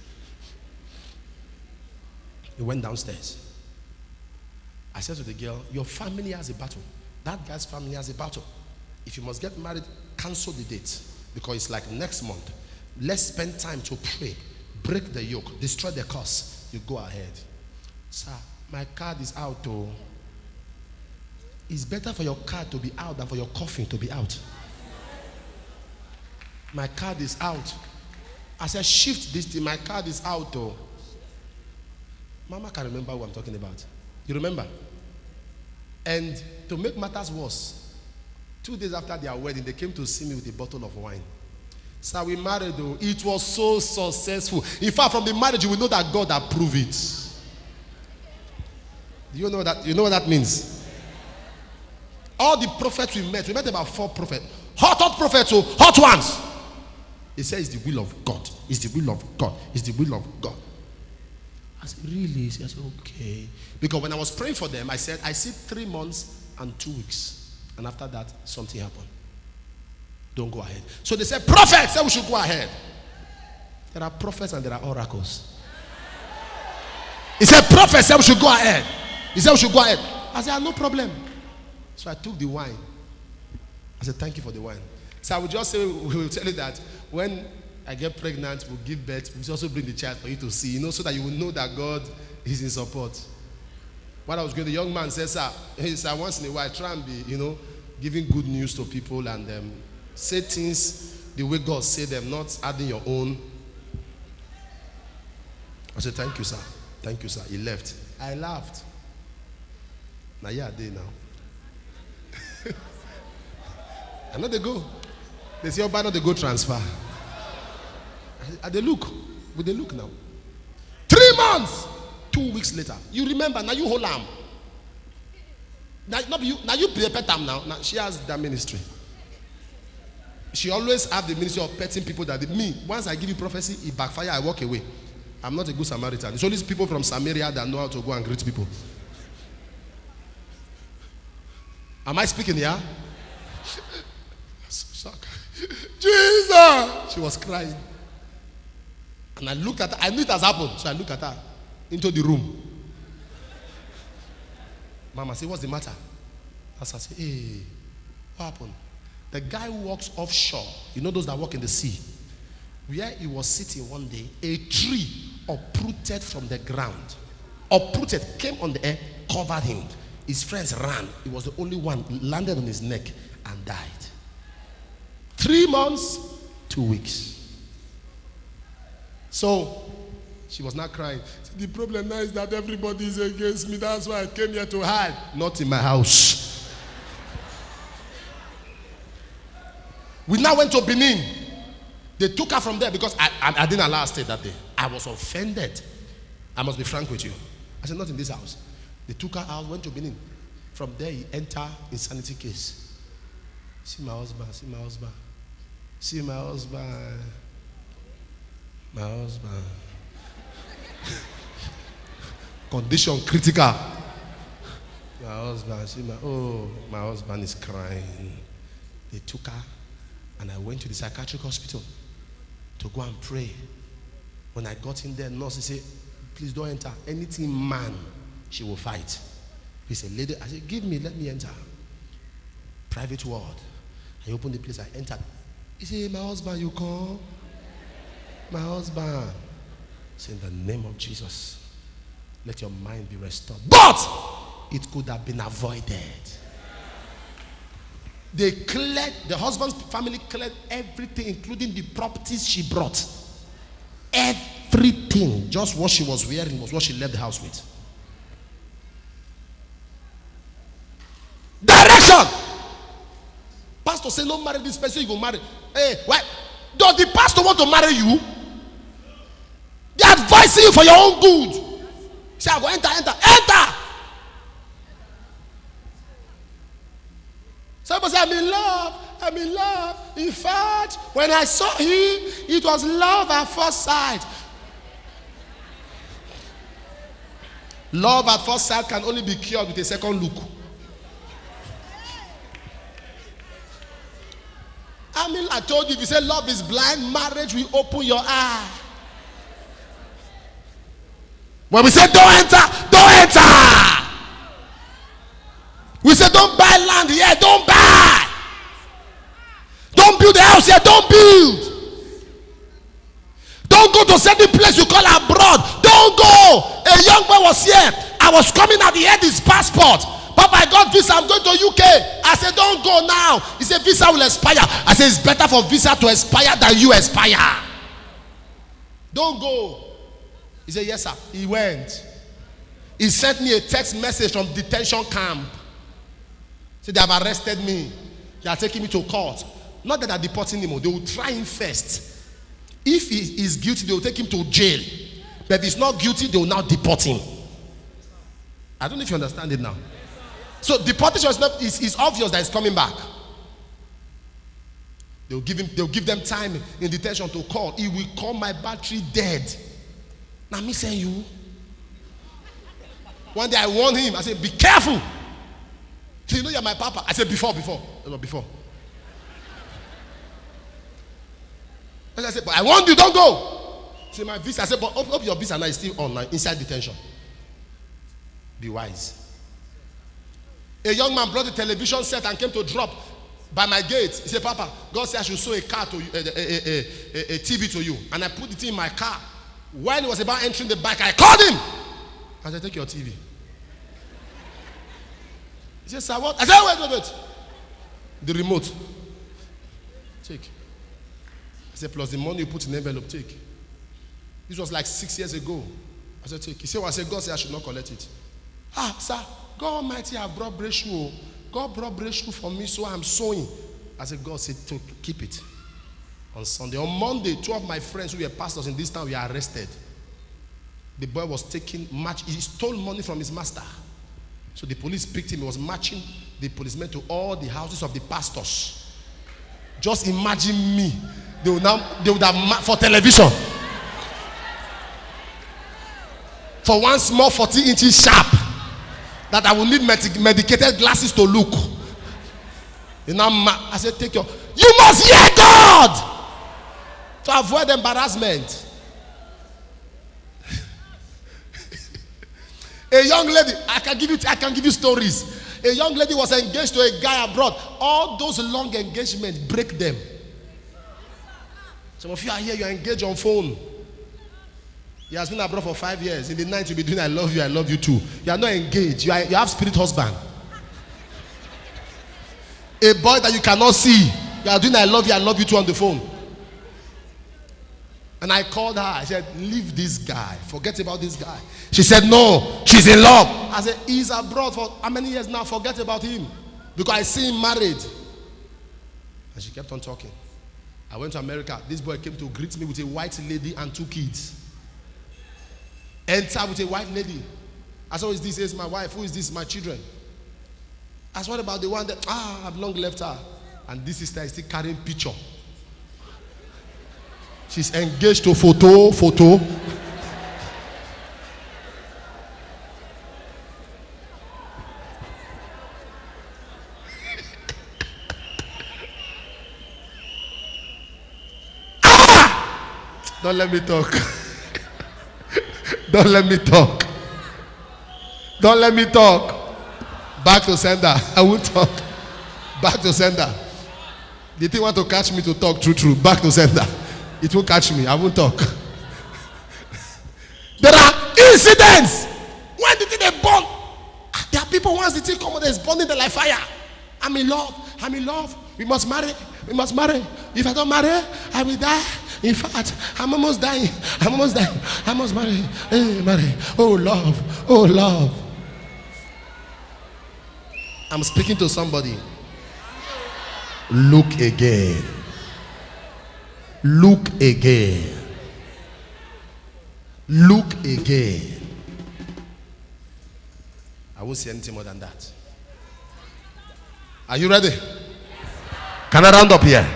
He went downstairs. I said to the girl, your family has a battle. That guy's family has a battle. If you must get married, cancel the date. Because it's like next month. Let's spend time to pray. Break the yoke. Destroy the curse. You go ahead. Sir, my card is out. Oh. It's better for your card to be out than for your coffin to be out. My card is out. I said, shift this thing. My card is out. Oh. Mama can remember what I'm talking about. You remember? And to make matters worse, 2 days after their wedding, they came to see me with a bottle of wine. Sir, we married though. It was so successful. In fact, from the marriage, you will know that God approved it. Do you know that? You know what that means? All the prophets we met about 4 prophets. Hot prophets, oh, hot ones. He said, it's the will of God. It's the will of God. It's the will of God. I said, really? I said, okay. Because when I was praying for them, I said, I see 3 months and 2 weeks. And after that, something happened. Don't go ahead. So they said, prophet said we should go ahead. There are prophets and there are oracles. He said, prophet said we should go ahead. He said we should go ahead. I said, no problem. So I took the wine. I said, thank you for the wine. So I would just say, we will tell you that when I get pregnant, we'll give birth, we'll also bring the child for you to see, so that you will know that God is in support. While I was going, the young man said, sir, once in a while, try and be, giving good news to people and say things the way God said them, not adding your own. I said, thank you, sir. Thank you, sir. He left. I laughed. Now, yeah, they now. I know they go. They say, oh, but not they go transfer. They look. Will they look now? 3 months. 2 weeks later. You remember, now you hold arm. Now you prepare them now. Now she has that ministry. She always have the ministry of petting people that once I give you prophecy, it backfire, I walk away. I'm not a good Samaritan. It's only people from Samaria that know how to go and greet people. Am I speaking here? So shocked. Jesus! She was crying. And I looked at her. I knew it has happened. So I looked at her into the room. Mama said, what's the matter? I said, hey, what happened? The guy who walks offshore, those that walk in the sea, where he was sitting one day, a tree uprooted from the ground. Uprooted, came on the air, covered him. His friends ran. He was the only one, landed on his neck and died. 3 months, 2 weeks. So she was not crying. The problem now is that everybody is against me. That's why I came here to hide. Not in my house. We now went to Benin. They took her from there because I didn't allow her to stay that day. I was offended. I must be frank with you. I said, not in this house. They took her out, went to Benin. From there, he entered insanity case. See my husband, see my husband. See my husband. My husband. Condition critical. My husband, see my husband is crying. They took her and I went to the psychiatric hospital to go and pray. When I got in there, nurse said, please don't enter. Anything man, she will fight. He said, lady, I said, give me, let me enter. Private ward. I opened the place, I entered. He said, my husband, you come? My husband. I said, in the name of Jesus, let your mind be restored. But it could have been avoided. They cleared, the husband's family cleared everything, including the properties she brought. Everything. Just what she was wearing was what she left the house with. Direction. Pastor say, don't marry this person, you go marry. Hey, why? Does the pastor want to marry you? They're advising you for your own good. Say, I go enter. Somebody say, I'm in love. In fact, when I saw him, it was love at first sight. Love at first sight can only be cured with a second look. I told you, if you say love is blind, marriage will open your eye. When we say don't enter. We say don't buy land here, don't buy. Don't build a house here, don't build. Don't go to certain place you call abroad. Don't go. A young boy was here. I was coming out, he had his passport. Papa, I got visa, I'm going to UK. I said, don't go now. He said, visa will expire. I said, it's better for visa to expire than you expire. Don't go. He said, yes, sir. He went. He sent me a text message from detention camp. He said, they have arrested me. They are taking me to court. Not that they are deporting him. They will try him first. If he is guilty, they will take him to jail. But if he's not guilty, they will now deport him. I don't know if you understand it now. So deportation is obvious that he's coming back. They'll give them time in detention to call. He will call my battery dead. Now me saying you. One day I warned him. I said, be careful. You know you're my papa. I said before. I said, but I warned you, don't go. See my visa. I said, but hope your visa now is still online inside detention. Be wise. A young man brought a television set and came to drop by my gate. He said, Papa, God said I should sow a car to you, a TV to you. And I put it in my car. When he was about entering the back, I called him. I said, take your TV. He said, sir, what? I said, wait. The remote. Take. I said, plus the money you put in the envelope, take. This was like 6 years ago. I said, take. He said, well, I said, God said I should not collect it. Sir, God Almighty have brought breakthrough. God brought breakthrough for me, so I'm sowing. I said, God said to keep it. On Sunday. On Monday, 2 of my friends who were pastors in this town were arrested. The boy was taking match. He stole money from his master. So the police picked him. He was matching the policemen to all the houses of the pastors. Just imagine me. They would have for television. For one small 40 inches sharp. That I will need medicated glasses to look. I said, take your. You must hear God to avoid embarrassment. A young lady, I can give you stories. A young lady was engaged to a guy abroad. All those long engagements, break them. Some of you are here, you are engaged on phone. He has been abroad for 5 years. In the night you'll be doing I love you too. You are not engaged. You have spirit husband. A boy that you cannot see. You are doing I love you too on the phone. And I called her. I said, leave this guy. Forget about this guy. She said, no, she's in love. I said, he's abroad for how many years now? Forget about him. Because I see him married. And she kept on talking. I went to America. This boy came to greet me with a white lady and 2 kids. Enter with a white lady. I said, who is this? He says, my wife. Who is this? My children. I said, what about the one that, I've long left her. And this sister is still carrying picture. She's engaged to photo. Don't let me talk. Don't let me talk. Don't let me talk. Back to sender. I won't talk. Back to sender. The thing want to catch me to talk true. Back to sender. It won't catch me. I won't talk. There are incidents. When the thing they burn, there are people once the thing come out, there's burning them like fire. I'm in love. We must marry. If I don't marry, I will die. In fact, I'm almost dying. I must marry. Hey, marry. Oh love. I'm speaking to somebody. Look again. I won't say anything more than that. Are you ready? Can I round up here?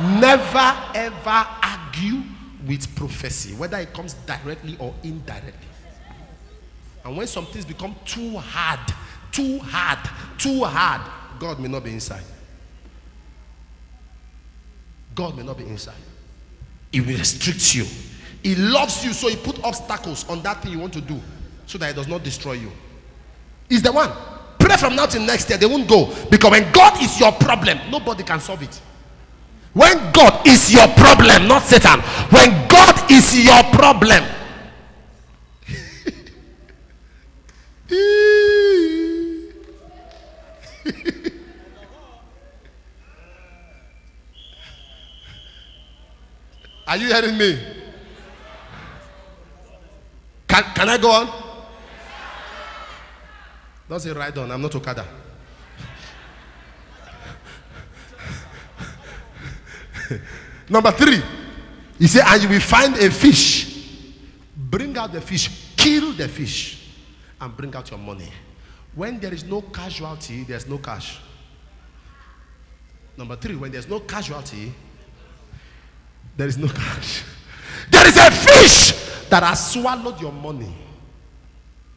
Never ever argue with prophecy, whether it comes directly or indirectly. And when some things become too hard, God may not be inside. God may not be inside. He will restrict you. He loves you, so he put obstacles on that thing you want to do so that it does not destroy you. He's the one. Pray from now till next year, they won't go. Because when God is your problem, nobody can solve it. When God is your problem, not Satan. When God is your problem. Are you hearing me? Can I go on? Don't say right on. I'm not Okada. Number 3, he said, and you will find a fish. Bring out the fish, kill the fish, and bring out your money. When there is no casualty, there's no cash. Number 3, when there's no casualty, there is no cash. There is a fish that has swallowed your money.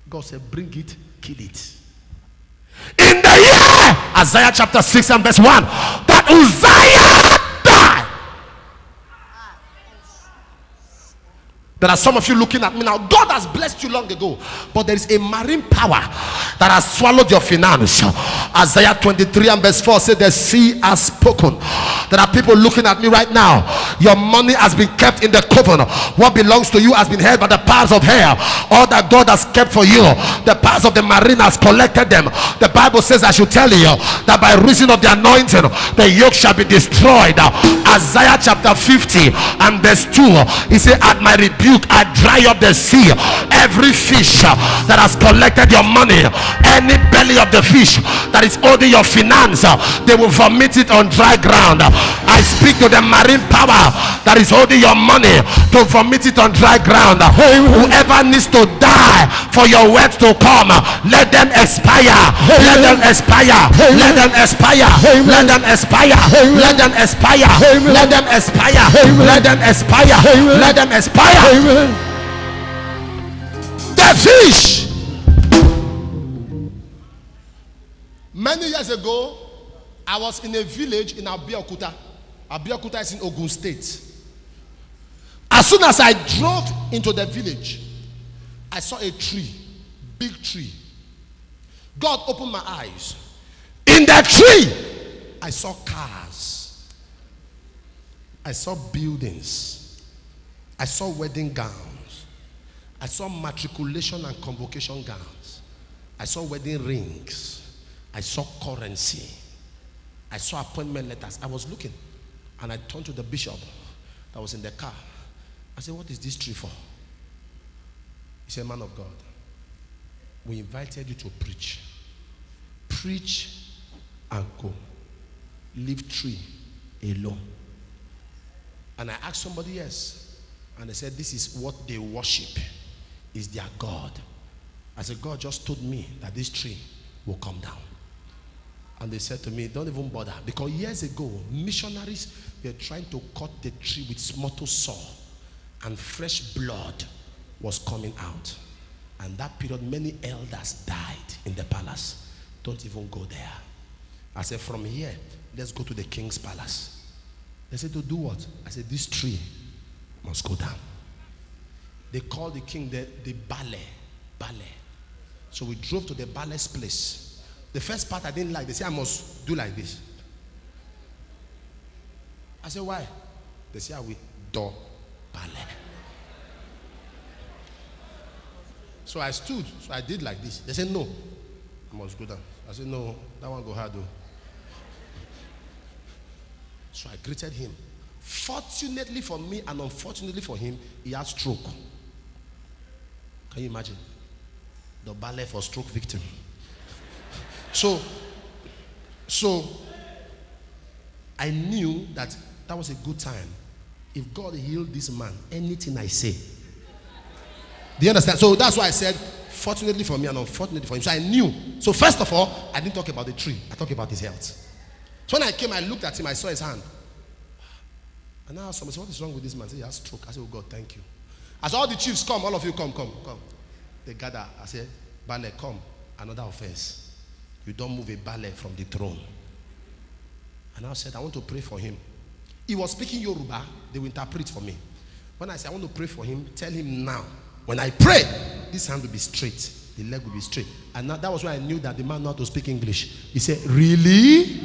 God said, bring it, kill it. In the year, Isaiah chapter 6 and verse 1, that Uzziah died. There are some of you looking at me now. God has blessed you long ago, but there is a marine power that has swallowed your finance. Isaiah 23 and verse 4 said, the sea has spoken. There are people looking at me right now. Your money has been kept in the coven. What belongs to you has been held by the powers of hell. All that God has kept for you, the powers of the marine has collected them. The Bible says, I should tell you that by reason of the anointing, the yoke shall be destroyed. Isaiah chapter 50 and verse 2, he said, at my rebuke I dry up the sea. Every fish that has collected your money, any belly of the fish that is holding your finance, they will vomit it on dry ground. I speak to the marine power that is holding your money to vomit it on dry ground. Whoever needs to die for your words to come, let them expire. Let them expire. Let them expire. Let them expire. Let them expire. Let them expire. Let them expire. Let them expire. The fish. Many years ago, I was in a village in Abeokuta. Abeokuta is in Ogun State. As soon as I drove into the village, I saw a tree, big tree. God opened my eyes. In that tree, I saw cars. I saw buildings. I saw wedding gowns. I saw matriculation and convocation gowns. I saw wedding rings. I saw currency. I saw appointment letters. I was looking, and I turned to the bishop that was in the car. I said, what is this tree for? He said, man of God, we invited you to preach. Preach and go. Leave tree alone. And I asked somebody else, and they said, this is what they worship, is their God. I said, God just told me that this tree will come down. And they said to me, don't even bother. Because years ago, missionaries were trying to cut the tree with mortal saw, and fresh blood was coming out. And that period, many elders died in the palace. Don't even go there. I said, from here, let's go to the king's palace. They said, to do what? I said, this tree must go down. They called the king the ballet. So we drove to the ballet's place. The first part I didn't like. They said, I must do like this. I said, why? They said, I will do ballet. So I stood. So I did like this. They said, no, I must go down. I said, no, that one go hard though. So I greeted him. Fortunately for me and unfortunately for him, he had stroke. Can you imagine? The ballet for stroke victim. So I knew that was a good time. If God healed this man, anything I say. Do you understand? So that's why I said, fortunately for me and unfortunately for him. So I knew. So first of all, I didn't talk about the tree. I talked about his health. So when I came, I looked at him. I saw his hand. And I asked somebody, what is wrong with this man? He said, he has stroke. I said, oh God, thank you. I said, all the chiefs, come. All of you, come. They gather. I said, ballet, come. Another offense. You don't move a ballet from the throne. And I said, I want to pray for him. He was speaking Yoruba. They will interpret for me. When I say I want to pray for him, tell him now. When I pray, this hand will be straight. The leg will be straight. And that was why I knew that the man knew how to speak English. He said, really?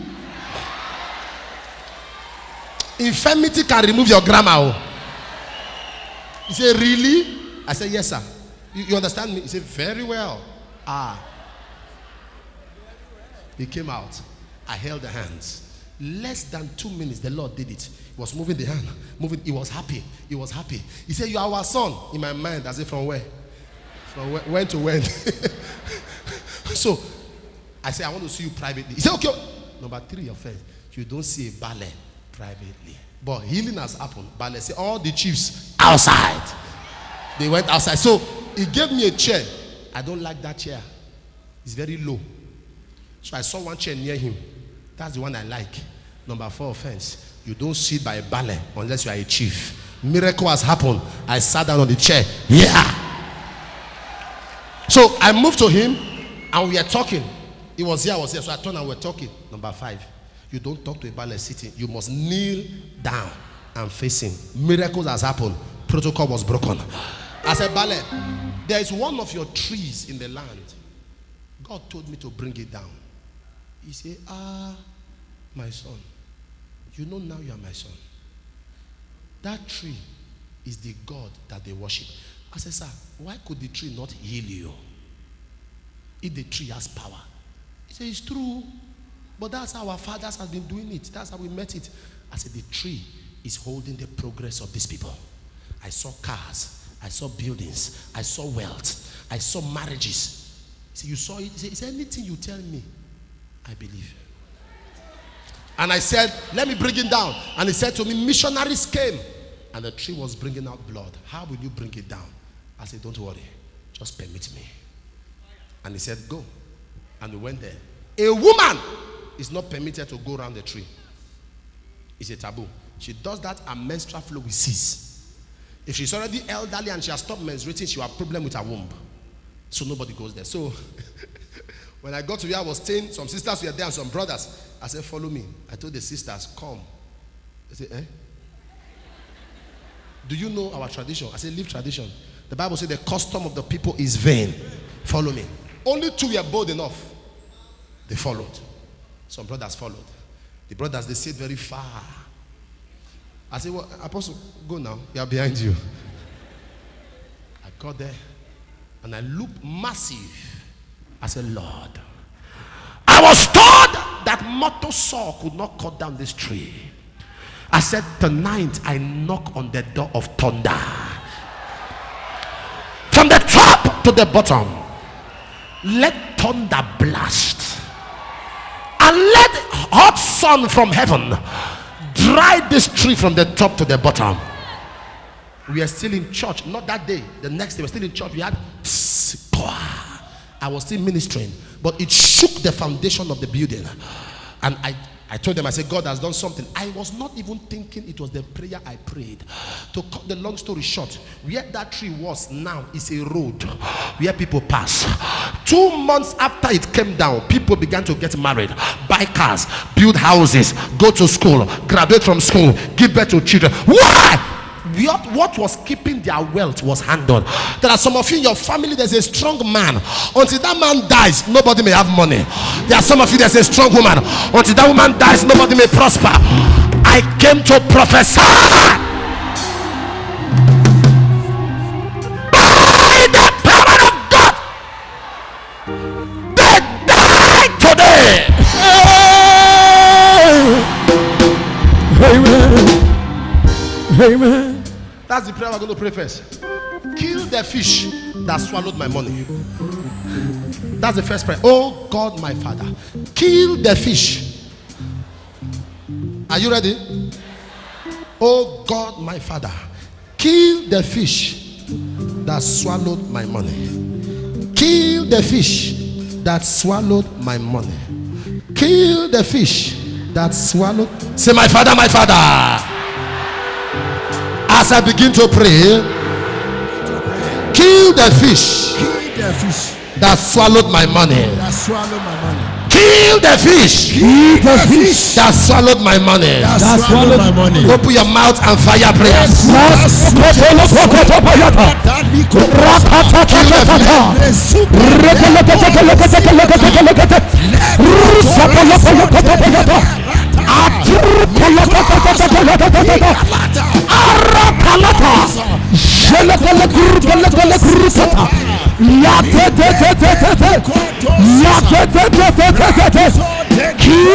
Infirmity can remove your grammar. He said, really? I said, yes, sir. You understand me? He said, very well. He came out. I held the hands. Less than 2 minutes, the Lord did it. He was moving the hand, moving. He was happy. He was happy. He said, you are our son. In my mind, I said, from where? From when to when? So, I said, I want to see you privately. He said, okay. Number 3 offense. You don't see a ballet privately. But healing has happened. Ballet. Say, all the chiefs outside. They went outside. So, he gave me a chair. I don't like that chair. It's very low. So, I saw one chair near him. That's the one I like. Number 4 offense. You don't sit by a ballet unless you are a chief. Miracle has happened. I sat down on the chair. Yeah. So I moved to him and we are talking. He was here, I was here. So I turned and we were talking. Number 5. You don't talk to a ballet sitting. You must kneel down and face him. Miracles has happened. Protocol was broken. I said, ballet, there is one of your trees in the land. God told me to bring it down. He said, my son, you know now you are my son. That tree is the God that they worship. I said, sir, why could the tree not heal you? If the tree has power. He said, it's true. But that's how our fathers have been doing it. That's how we met it. I said, the tree is holding the progress of these people. I saw cars. I saw buildings. I saw wealth. I saw marriages. He said, you saw it? He said, is there anything you tell me? I believe. And I said, let me bring it down. And he said to me, missionaries came. And the tree was bringing out blood. How will you bring it down? I said, don't worry. Just permit me. And he said, go. And we went there. A woman is not permitted to go around the tree. It's a taboo. She does that, and menstrual flow will cease. If she's already elderly and she has stopped menstruating, she will have a problem with her womb. So nobody goes there. So when I got to where I was staying, some sisters were there and some brothers. I said, follow me. I told the sisters, come. They said, do you know our tradition? I said, leave tradition. The Bible said the custom of the people is vain. Follow me. Only 2 were bold enough. They followed. Some brothers followed. The brothers, they sit very far. I said, well, Apostle, go now. We are behind you. I got there and I looked massive. I said, Lord, I was told that mortal saw could not cut down this tree. I said, tonight I knock on the door of thunder. From the top to the bottom, let thunder blast. And let hot sun from heaven dry this tree from the top to the bottom. We are still in church, not that day. The next day, we're still in church. We had I was still ministering, but it shook the foundation of the building. And I told them, I said, God has done something. I was not even thinking it was the prayer I prayed. To cut the long story short, where that tree was now is a road where people pass. 2 months after it came down, people began to get married, buy cars, build houses, go to school, graduate from school, give birth to children. Why? What was keeping their wealth was handled. There are some of you in your family, there's a strong man. Until that man dies, nobody may have money. There are some of you, there's a strong woman. Until that woman dies, nobody may prosper. I came to prophesy. By the power of God, they die today. Amen. Amen. That's the prayer we're going to pray first. Kill the fish that swallowed my money. That's the first prayer. Oh God, my Father, kill the fish. Are you ready? Oh God, my Father, kill the fish that swallowed my money. Kill the fish that swallowed my money. Kill the fish that swallowed. Say, my Father, my Father. As I begin to pray, kill the fish that swallowed my money. Kill the fish that swallowed my money. Open your mouth and fire prayers. Kill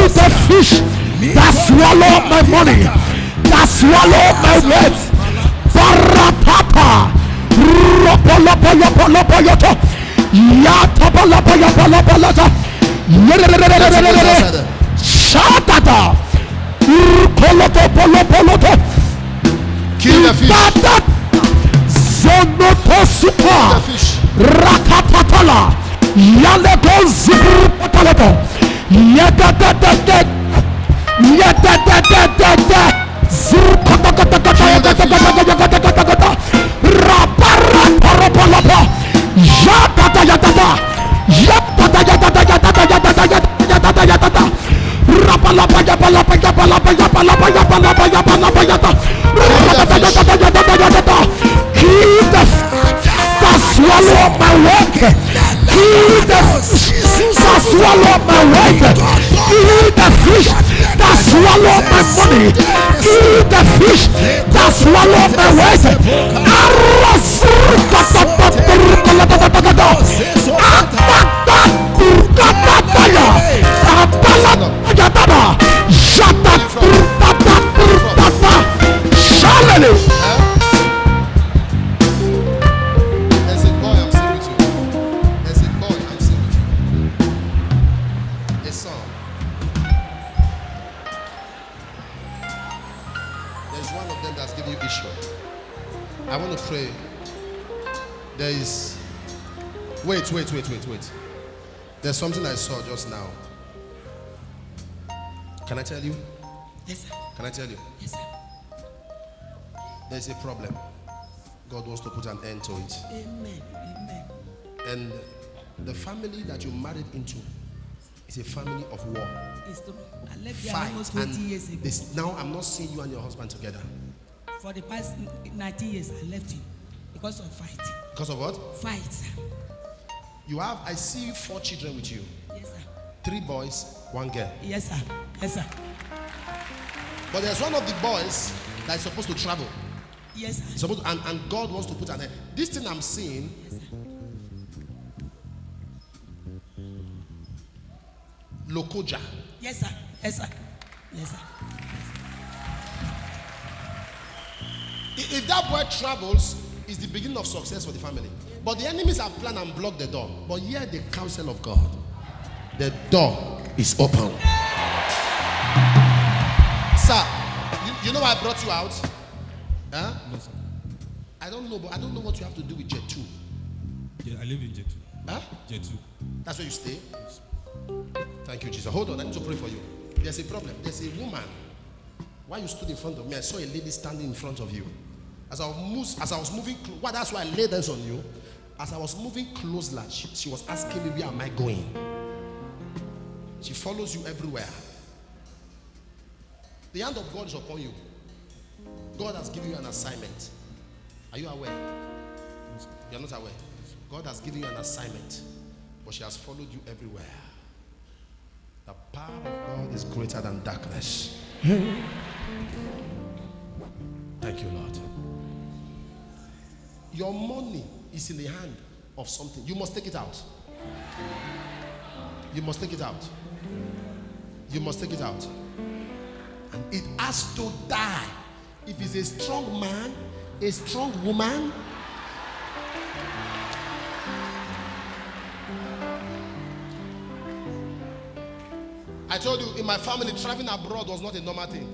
the fish that swallowed my money, that swallowed my wealth. Barapapa, Ropolopolopolopoloto, Yatapalapalapalapalata, Shatata, Urkolopolopoloto. Kill the fish. Zonotosupa, Rakapatala, Yaleto Zipatalato, Yadadadad, Yadadadadad, Zupatakatakata, Raparapalapa, Yatata Yatata, Yatata Yatata Yatata Yatata Yatata Yatata, Rapalapa Yapalapa Yapalapa Yapalapa Yapalapa Yapalapa Yata, Yatata. Kill the that swallow my work. Kill the fish that swallow my work. Kill the fish that swallow my money. Kill the fish that swallow my work. I want to pray. There is wait. There's something I saw just now. Can I tell you? Yes, sir. Can I tell you? Yes, sir. There's a problem. God wants to put an end to it. Amen. Amen. And the family that you married into is a family of war. It's true. I left there Fight. almost 20 years ago. Now I'm not seeing you and your husband together. For the past 19 years, I left him because of fight. Because of what? Fight. You have, I see 4 children with you. Yes, sir. 3 boys, 1 girl. Yes, sir. Yes, sir. But there's one of the boys that is supposed to travel. Yes, sir. Supposed to, and God wants to put an end. This thing I'm seeing. Yes, sir. Lokoja. Yes, sir. Yes, sir. Yes, sir. If that boy travels, it's the beginning of success for the family. But the enemies have planned and blocked the door. But here, the counsel of God, the door is open. Sir, you know why I brought you out? Huh? No, sir. I don't know, but I don't know what you have to do with Jet 2. Yeah, I live in Jet 2. Huh? Jet 2. That's where you stay? Yes. Thank you, Jesus. Hold on, I need to pray for you. There's a problem. There's a woman. While you stood in front of me, I saw a lady standing in front of you. As I was moving close, well, that's why I laid hands on you. As I was moving closer, she was asking me, where am I going? She follows you everywhere. The hand of God is upon you. God has given you an assignment. Are you aware? You're not aware. God has given you an assignment, but she has followed you everywhere. The power of God is greater than darkness. Thank you, Lord. Your money is in the hand of something. You must take it out. You must take it out. You must take it out. And it has to die. If it's a strong man, a strong woman, I told you, in my family, traveling abroad was not a normal thing.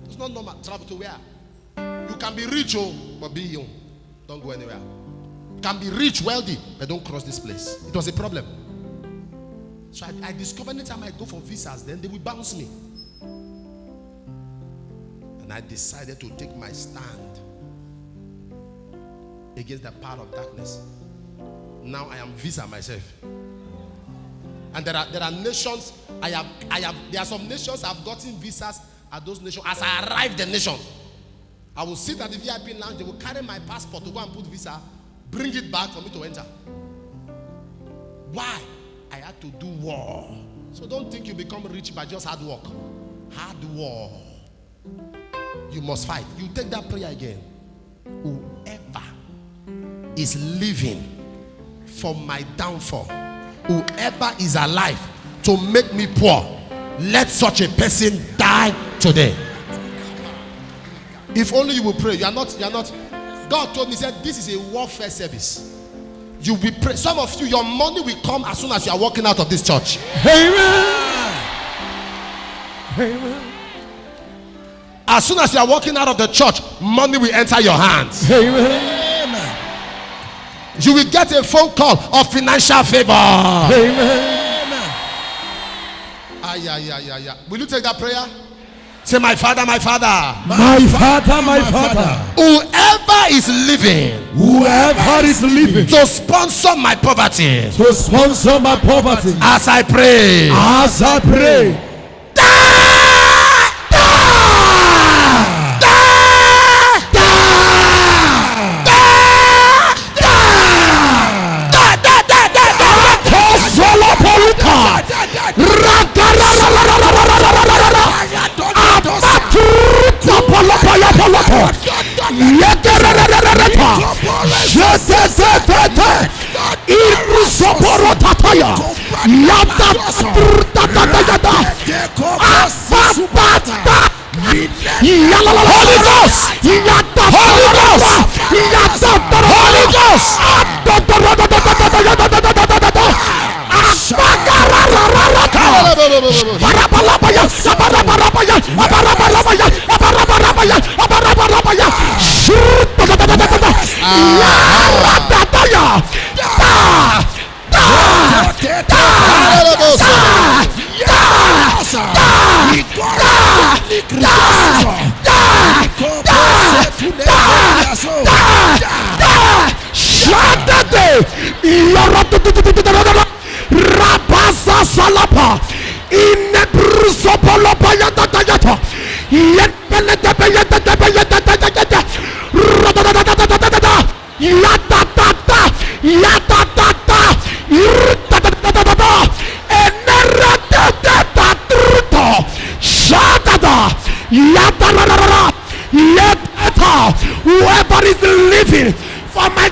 It's not normal. Travel to where? You can be rich, but be young. Don't go anywhere. You can be rich, wealthy, but don't cross this place. It was a problem. So I discovered anytime I go for visas, then they will bounce me. And I decided to take my stand against the power of darkness. Now I am visa myself. And there are nations there are some nations I've gotten visas at those nations. As I arrive the nation, I will sit at the VIP lounge, they will carry my passport to go and put visa, bring it back for me to enter. Why? I had to do war. So don't think you become rich by just hard work. Hard war. You must fight. You take that prayer again. Whoever is living for my downfall, whoever is alive to make me poor, let such a person die today. If only you will pray. You are not. God told me, he said, this is a warfare service. You will pray. Some of you, your money will come as soon as you are walking out of this church. Amen. Amen. As soon as you are walking out of the church, money will enter your hands. Amen. You will get a phone call of financial favor. Amen. Yeah. Will you take that prayer? Say, my Father, my Father. My Father, my Father. Whoever is living to sponsor my poverty, as I pray, whoever is living for my